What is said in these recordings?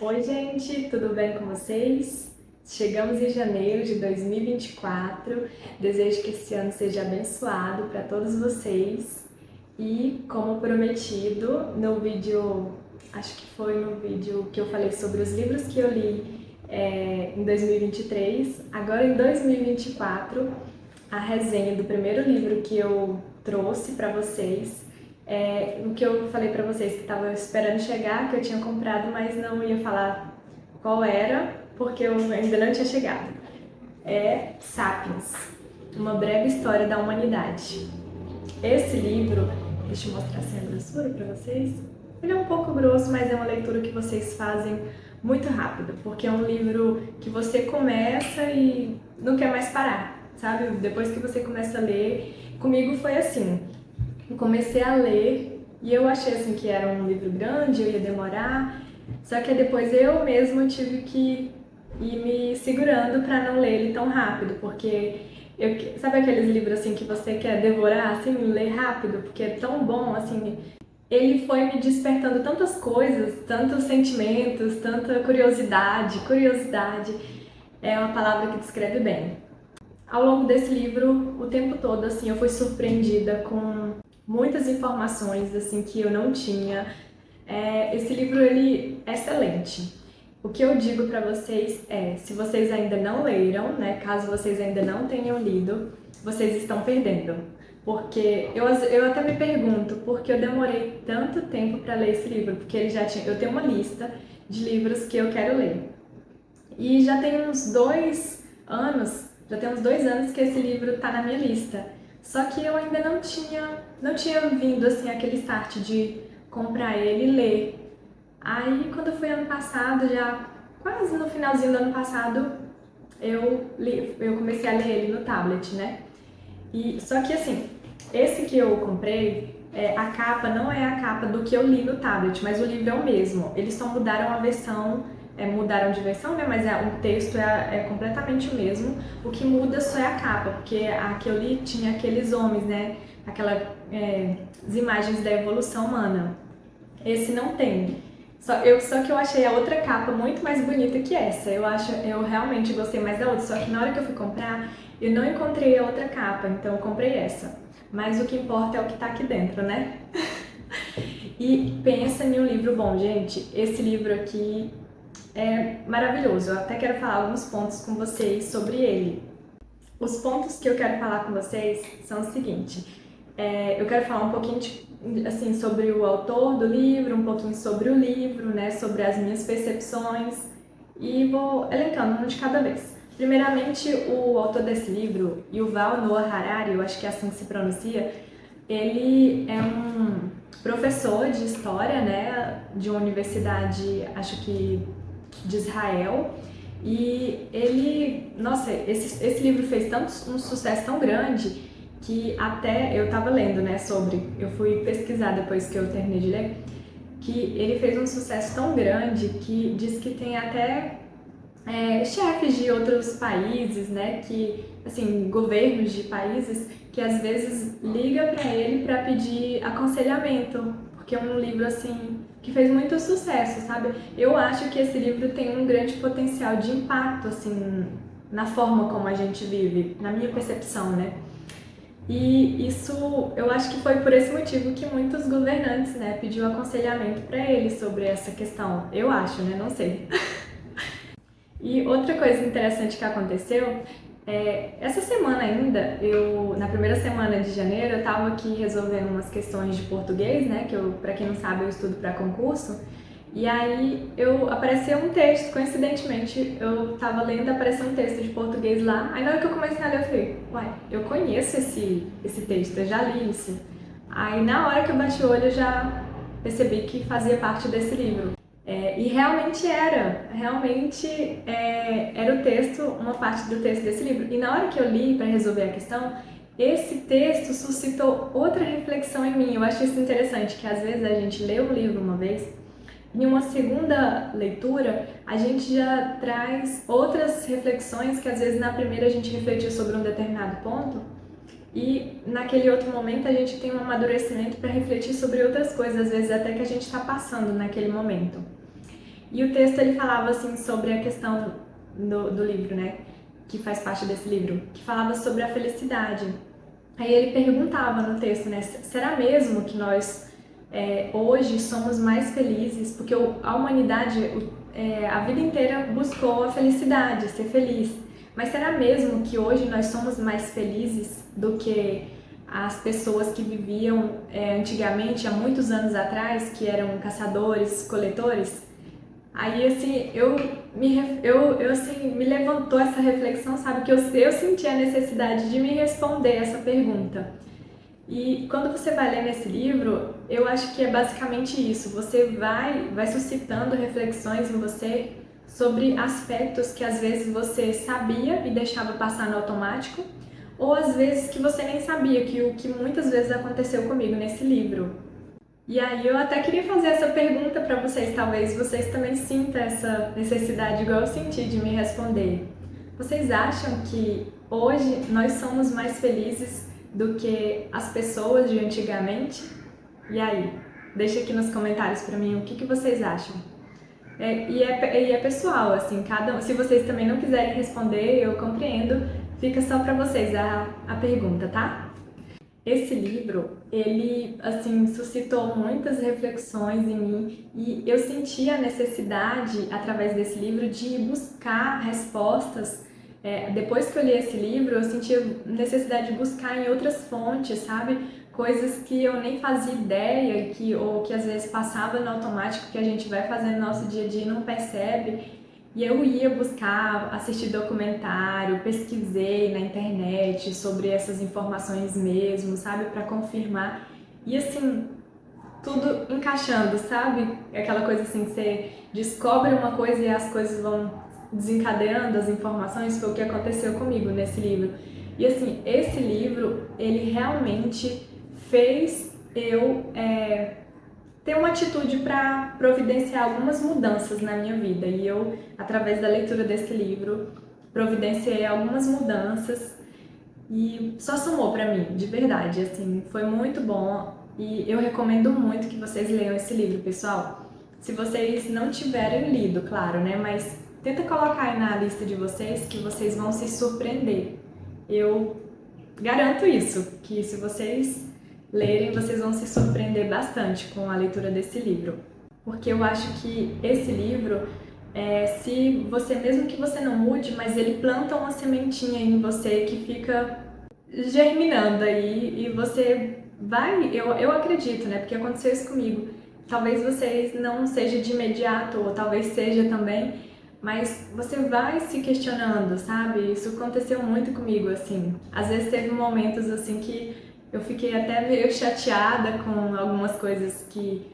Oi, gente, tudo bem com vocês? Chegamos em janeiro de 2024. Desejo que esse ano seja abençoado para todos vocês. E, como prometido, no vídeo, acho que foi no vídeo que eu falei sobre os livros que eu li em 2023, agora em 2024, a resenha do primeiro livro que eu trouxe para vocês. O que eu falei para vocês que estava esperando chegar, que eu tinha comprado, mas não ia falar qual era, porque eu ainda não tinha chegado. É Sapiens, Uma Breve História da Humanidade. Esse livro, deixa eu mostrar assim a grossura para vocês. Ele é um pouco grosso, mas é uma leitura que vocês fazem muito rápido, porque é um livro que você começa e não quer mais parar, sabe? Depois que você começa a ler, comigo foi assim. Eu comecei a ler e eu achei assim que era um livro grande, eu ia demorar, só que depois eu mesma tive que ir me segurando para não ler ele tão rápido, porque sabe aqueles livros assim que você quer devorar, assim, ler rápido, porque é tão bom, assim, ele foi me despertando tantas coisas, tantos sentimentos, tanta curiosidade. Curiosidade é uma palavra que descreve bem. Ao longo desse livro, o tempo todo, assim, eu fui surpreendida com muitas informações, assim, que eu não tinha. Esse livro, ele é excelente. O que eu digo para vocês é, se vocês ainda não leram, né, caso vocês ainda não tenham lido, vocês estão perdendo. Porque eu até me pergunto por que eu demorei tanto tempo para ler esse livro, porque eu tenho uma lista de livros que eu quero ler. E já tem uns 2 anos que esse livro está na minha lista. Só que eu ainda não tinha vindo assim aquele start de comprar ele e ler. Aí quando foi ano passado, já quase no finalzinho do ano passado, eu comecei a ler ele no tablet, né? E só que assim, esse que eu comprei, a capa não é a capa do que eu li no tablet, mas o livro é o mesmo. Eles só mudaram a versão, mudaram de versão, né? Mas o texto é completamente o mesmo. O que muda só é a capa, porque a que eu li tinha aqueles homens, né? As imagens da evolução humana. Esse não tem. Só que eu achei a outra capa muito mais bonita que essa. Eu realmente gostei mais da outra. Só que na hora que eu fui comprar, eu não encontrei a outra capa, então eu comprei essa. Mas o que importa é o que tá aqui dentro, né? E pensa em um livro bom, gente. Esse livro aqui é maravilhoso. Eu até quero falar alguns pontos com vocês sobre ele. Os pontos que eu quero falar com vocês são o seguinte. Eu quero falar um pouquinho assim, sobre o autor do livro, um pouquinho sobre o livro, né, sobre as minhas percepções e vou elencando um de cada vez. Primeiramente, o autor desse livro, Yuval Noah Harari, eu acho que é assim que se pronuncia, ele é um professor de história, né, de uma universidade, acho que de Israel, e nossa, esse livro fez um sucesso tão grande que até eu estava lendo, né, eu fui pesquisar depois que eu terminei de ler, que ele fez um sucesso tão grande que diz que tem até chefes de outros países, né, assim, governos de países que às vezes liga para ele para pedir aconselhamento, porque é um livro assim que fez muito sucesso, sabe? Eu acho que esse livro tem um grande potencial de impacto assim na forma como a gente vive, na minha percepção, né? E isso, eu acho que foi por esse motivo que muitos governantes, né, pediu aconselhamento para ele sobre essa questão. Eu acho, né, não sei. E outra coisa interessante que aconteceu essa semana ainda, na primeira semana de janeiro, eu estava aqui resolvendo umas questões de português, né, que para quem não sabe, eu estudo para concurso. E aí apareceu um texto, coincidentemente, eu estava lendo, apareceu um texto de português lá. Aí na hora que eu comecei a ler, eu falei, uai, eu conheço esse texto, eu já li isso. Aí na hora que eu bati o olho, eu já percebi que fazia parte desse livro. E realmente era o texto, uma parte do texto desse livro. E na hora que eu li para resolver a questão, esse texto suscitou outra reflexão em mim. Eu acho isso interessante, que às vezes a gente lê um livro uma vez, em uma segunda leitura, a gente já traz outras reflexões que às vezes na primeira a gente refletiu sobre um determinado ponto e naquele outro momento a gente tem um amadurecimento para refletir sobre outras coisas, às vezes até que a gente está passando naquele momento. E o texto ele falava assim sobre a questão do livro, né? Que faz parte desse livro, que falava sobre a felicidade. Aí ele perguntava no texto, né? Será mesmo que nós hoje somos mais felizes? Porque a humanidade a vida inteira buscou a felicidade, ser feliz. Mas será mesmo que hoje nós somos mais felizes do que as pessoas que viviam antigamente, há muitos anos atrás, que eram caçadores, coletores? Aí, assim, assim, me levantou essa reflexão, sabe? Que eu senti a necessidade de me responder essa pergunta. E quando você vai ler nesse livro, eu acho que é basicamente isso. Você vai suscitando reflexões em você sobre aspectos que às vezes você sabia e deixava passar no automático, ou às vezes que você nem sabia, que o que muitas vezes aconteceu comigo nesse livro. E aí eu até queria fazer essa pergunta para vocês, talvez vocês também sintam essa necessidade igual eu senti de me responder. Vocês acham que hoje nós somos mais felizes do que as pessoas de antigamente? E aí? Deixa aqui nos comentários para mim o que vocês acham. E é pessoal, assim, se vocês também não quiserem responder, eu compreendo, fica só para vocês a pergunta, tá? Esse livro, ele, assim, suscitou muitas reflexões em mim e eu senti a necessidade, através desse livro, de buscar respostas. Depois que eu li esse livro, eu senti a necessidade de buscar em outras fontes, sabe? Coisas que eu nem fazia ideia, ou que às vezes passava no automático, que a gente vai fazendo no nosso dia a dia e não percebe. E eu ia buscar, assistir documentário, pesquisei na internet sobre essas informações mesmo, sabe, para confirmar. E assim, tudo encaixando, sabe? Aquela coisa assim que você descobre uma coisa e as coisas vão desencadeando as informações, foi o que aconteceu comigo nesse livro. E assim, esse livro, ele realmente fez eu ter uma atitude para providenciar algumas mudanças na minha vida. E eu, através da leitura desse livro, providenciei algumas mudanças e só somou para mim, de verdade, assim, foi muito bom e eu recomendo muito que vocês leiam esse livro, pessoal. Se vocês não tiverem lido, claro, né, mas tenta colocar aí na lista de vocês que vocês vão se surpreender. Eu garanto isso, que se vocês lerem, vocês vão se surpreender bastante com a leitura desse livro. Porque eu acho que esse livro, se você, mesmo que você não mude, mas ele planta uma sementinha em você que fica germinando aí e você vai, eu acredito, né? Porque aconteceu isso comigo. Talvez vocês não seja de imediato, ou talvez seja também, mas você vai se questionando, sabe? Isso aconteceu muito comigo, assim. Às vezes teve momentos assim que eu fiquei até meio chateada com algumas coisas que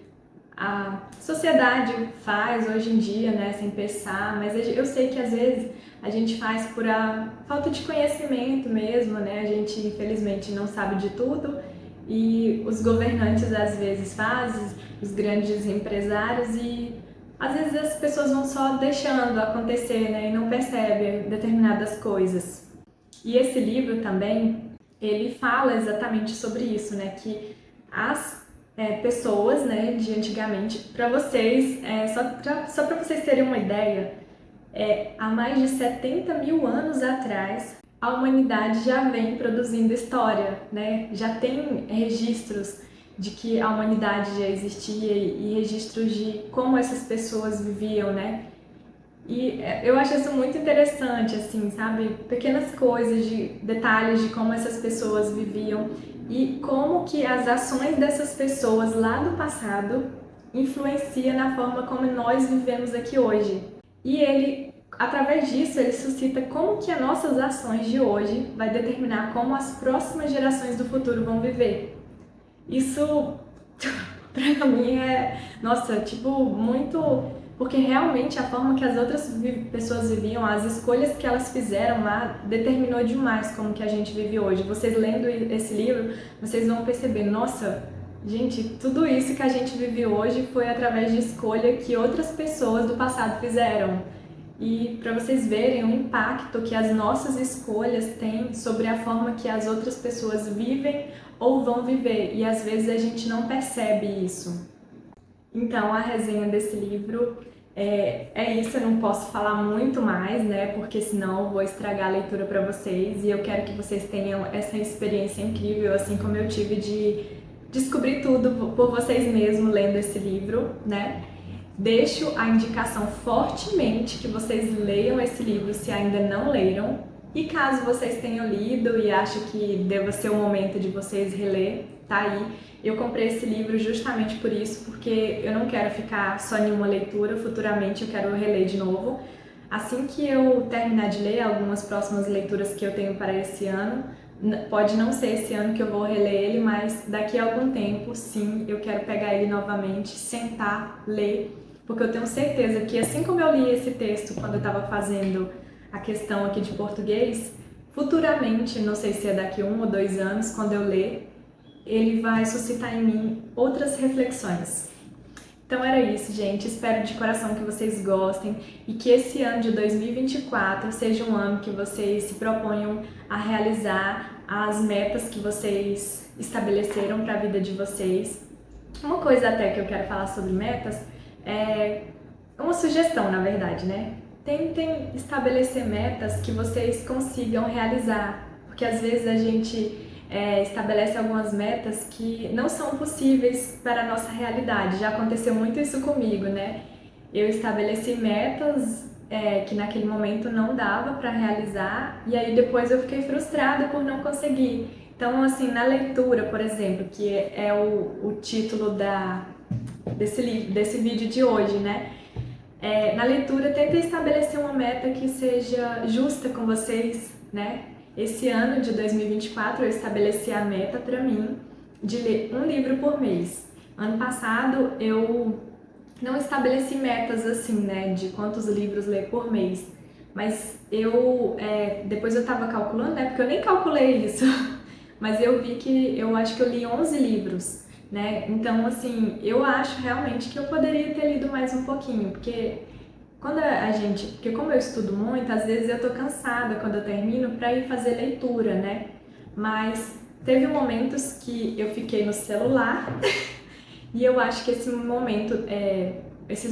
a sociedade faz hoje em dia, né, sem pensar, mas eu sei que às vezes a gente faz por a falta de conhecimento mesmo, né? A gente infelizmente não sabe de tudo e os governantes às vezes fazem, os grandes empresários e às vezes as pessoas vão só deixando acontecer, né, e não percebem determinadas coisas. E esse livro também, ele fala exatamente sobre isso, né, que as pessoas, né, de antigamente, para vocês, só para vocês terem uma ideia, há mais de 70 mil anos atrás, a humanidade já vem produzindo história, né? Já tem registros de que a humanidade já existia e registros de como essas pessoas viviam, né? E eu acho isso muito interessante, assim, sabe? Pequenas coisas, de detalhes de como essas pessoas viviam e como que as ações dessas pessoas lá do passado influenciam na forma como nós vivemos aqui hoje. E ele, através disso, ele suscita como que as nossas ações de hoje vai determinar como as próximas gerações do futuro vão viver. Isso, pra mim, nossa, tipo, muito. Porque realmente a forma que as outras pessoas viviam, as escolhas que elas fizeram lá, determinou demais como que a gente vive hoje. Vocês lendo esse livro, vocês vão perceber, nossa, gente, tudo isso que a gente vive hoje foi através de escolha que outras pessoas do passado fizeram. E para vocês verem o impacto que as nossas escolhas têm sobre a forma que as outras pessoas vivem ou vão viver. E às vezes a gente não percebe isso. Então, a resenha desse livro É isso, eu não posso falar muito mais, né? Porque senão eu vou estragar a leitura para vocês e eu quero que vocês tenham essa experiência incrível, assim como eu tive de descobrir tudo por vocês mesmos lendo esse livro, né? Deixo a indicação fortemente que vocês leiam esse livro se ainda não leram. E caso vocês tenham lido e achem que deva ser o momento de vocês reler, tá aí. Eu comprei esse livro justamente por isso, porque eu não quero ficar só em uma leitura, futuramente eu quero reler de novo. Assim que eu terminar de ler algumas próximas leituras que eu tenho para esse ano, pode não ser esse ano que eu vou reler ele, mas daqui a algum tempo, sim, eu quero pegar ele novamente, sentar, ler, porque eu tenho certeza que assim como eu li esse texto quando eu estava fazendo a questão aqui de português, futuramente, não sei se é daqui a 1 ou 2 anos, quando eu ler, ele vai suscitar em mim outras reflexões. Então era isso, gente. Espero de coração que vocês gostem e que esse ano de 2024 seja um ano que vocês se proponham a realizar as metas que vocês estabeleceram para a vida de vocês. Uma coisa até que eu quero falar sobre metas é uma sugestão, na verdade, né? Tentem estabelecer metas que vocês consigam realizar, porque às vezes a gente estabelece algumas metas que não são possíveis para a nossa realidade. Já aconteceu muito isso comigo, né? Eu estabeleci metas que naquele momento não dava para realizar e aí depois eu fiquei frustrada por não conseguir. Então, assim, na leitura, por exemplo, que é o título desse vídeo de hoje, né? Na leitura, tenta estabelecer uma meta que seja justa com vocês, né? Esse ano de 2024 eu estabeleci a meta para mim de ler um livro por mês. Ano passado eu não estabeleci metas assim, né, de quantos livros ler por mês, mas depois eu estava calculando, né, porque eu nem calculei isso, mas eu vi que eu acho que eu li 11 livros, né, então assim, eu acho realmente que eu poderia ter lido mais um pouquinho, porque porque como eu estudo muito, às vezes eu tô cansada quando eu termino para ir fazer leitura, né? Mas teve momentos que eu fiquei no celular e eu acho que esses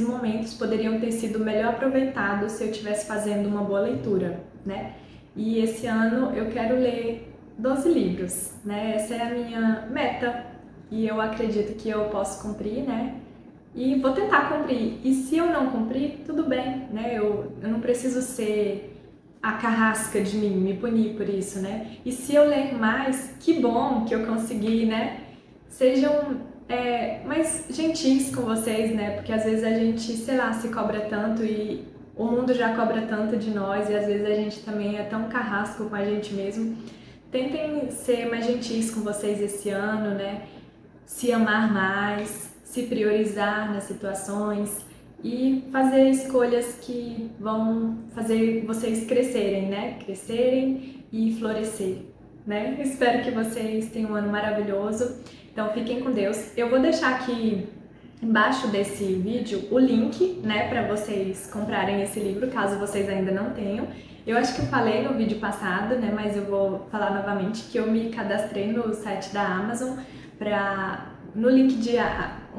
momentos poderiam ter sido melhor aproveitados se eu estivesse fazendo uma boa leitura, né? E esse ano eu quero ler 12 livros, né? Essa é a minha meta e eu acredito que eu posso cumprir, né? E vou tentar cumprir. E se eu não cumprir, tudo bem, né? Eu não preciso ser a carrasca de mim, me punir por isso, né? E se eu ler mais, que bom que eu consegui, né? Sejam mais gentis com vocês, né? Porque às vezes a gente, sei lá, se cobra tanto e o mundo já cobra tanto de nós e às vezes a gente também é tão carrasco com a gente mesmo. Tentem ser mais gentis com vocês esse ano, né? Se amar mais, se priorizar nas situações e fazer escolhas que vão fazer vocês crescerem, né? Crescerem e florescer, né? Espero que vocês tenham um ano maravilhoso. Então fiquem com Deus. Eu vou deixar aqui embaixo desse vídeo o link, né, para vocês comprarem esse livro, caso vocês ainda não tenham. Eu acho que eu falei no vídeo passado, né, mas eu vou falar novamente que eu me cadastrei no site da Amazon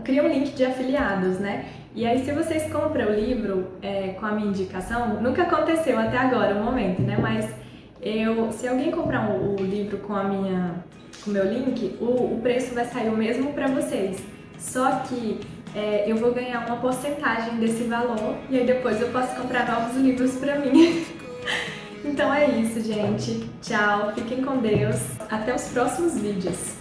criei um link de afiliados, né? E aí se vocês compram o livro com a minha indicação, nunca aconteceu até agora o momento, né? Mas se alguém comprar o livro com o meu link, o preço vai sair o mesmo para vocês. Só que eu vou ganhar uma porcentagem desse valor e aí depois eu posso comprar novos livros para mim. Então é isso, gente. Tchau, fiquem com Deus. Até os próximos vídeos.